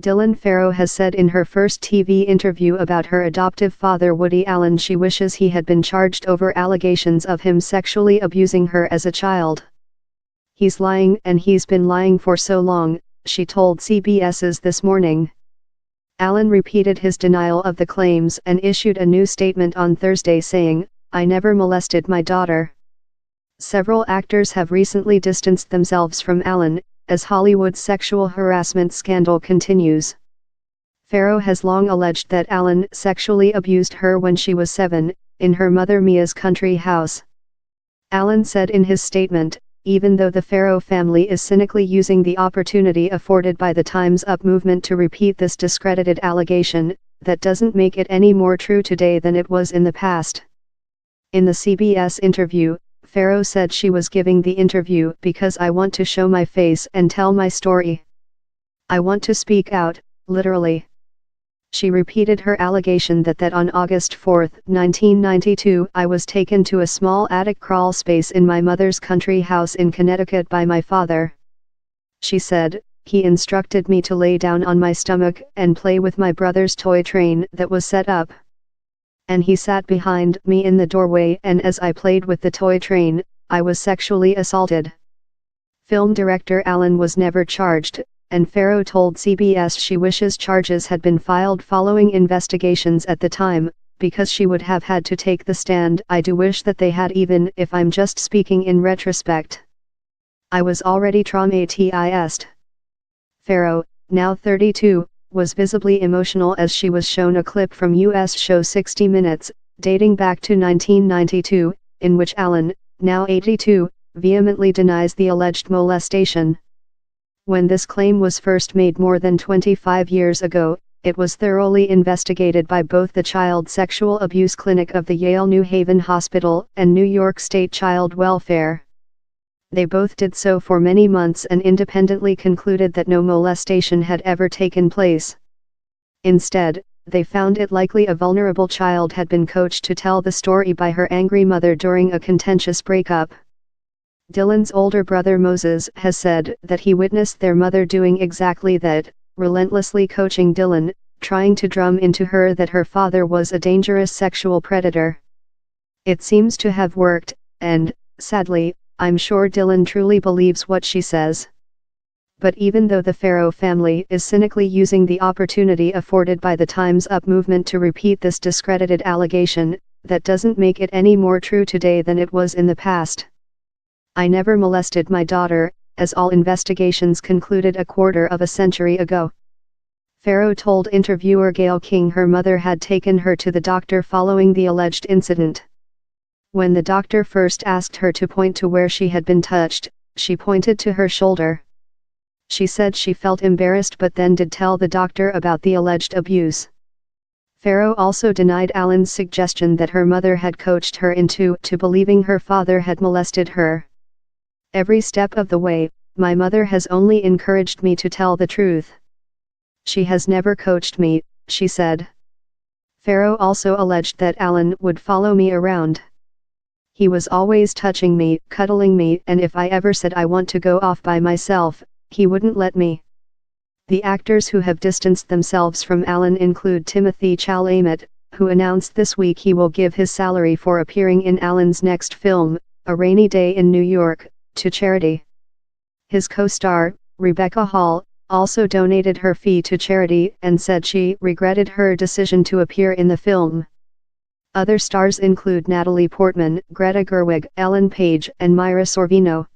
Dylan Farrow has said in her first TV interview about her adoptive father Woody Allen she wishes he had been charged over allegations of him sexually abusing her as a child. "He's lying and he's been lying for so long," she told CBS's This Morning. Allen repeated his denial of the claims and issued a new statement on Thursday saying, "I never molested my daughter." Several actors have recently distanced themselves from Allen, as Hollywood's sexual harassment scandal continues. Farrow has long alleged that Allen sexually abused her when she was 7, in her mother Mia's country house. Allen said in his statement, "Even though the Farrow family is cynically using the opportunity afforded by the Time's Up movement to repeat this discredited allegation, that doesn't make it any more true today than it was in the past." In the CBS interview, Farrow said she was giving the interview because "I want to show my face and tell my story. I want to speak out, literally." She repeated her allegation that on August 4, 1992, "I was taken to a small attic crawl space in my mother's country house in Connecticut by my father. She said, he instructed me to lay down on my stomach and play with my brother's toy train that was set up. And he sat behind me in the doorway, and as I played with the toy train, I was sexually assaulted." Film director Allen was never charged, and Farrow told CBS she wishes charges had been filed following investigations at the time, because she would have had to take the stand. "I do wish that they had, even if I'm just speaking in retrospect. I was already traumatized." Farrow, now 32, was visibly emotional as she was shown a clip from U.S. show 60 Minutes, dating back to 1992, in which Allen, now 82, vehemently denies the alleged molestation. When this claim was first made more than 25 years ago, it was thoroughly investigated by both the Child Sexual Abuse Clinic of the Yale New Haven Hospital and New York State Child Welfare. They both did so for many months and independently concluded that no molestation had ever taken place. Instead, they found it likely a vulnerable child had been coached to tell the story by her angry mother during a contentious breakup. Dylan's older brother Moses has said that he witnessed their mother doing exactly that, relentlessly coaching Dylan, trying to drum into her that her father was a dangerous sexual predator. It seems to have worked, and, sadly, I'm sure Dylan truly believes what she says. But even though the Farrow family is cynically using the opportunity afforded by the Time's Up movement to repeat this discredited allegation, that doesn't make it any more true today than it was in the past. "I never molested my daughter, as all investigations concluded a quarter of a century ago." Farrow told interviewer Gayle King her mother had taken her to the doctor following the alleged incident. When the doctor first asked her to point to where she had been touched, she pointed to her shoulder. She said she felt embarrassed but then did tell the doctor about the alleged abuse. Farrow also denied Allen's suggestion that her mother had coached her into believing her father had molested her. "Every step of the way, my mother has only encouraged me to tell the truth. She has never coached me," she said. Farrow also alleged that Allen would follow me around. "He was always touching me, cuddling me, and if I ever said I want to go off by myself, he wouldn't let me." The actors who have distanced themselves from Allen include Timothy Chalamet, who announced this week he will give his salary for appearing in Allen's next film, A Rainy Day in New York, to charity. His co-star, Rebecca Hall, also donated her fee to charity and said she regretted her decision to appear in the film. Other stars include Natalie Portman, Greta Gerwig, Ellen Page, and Myra Sorvino.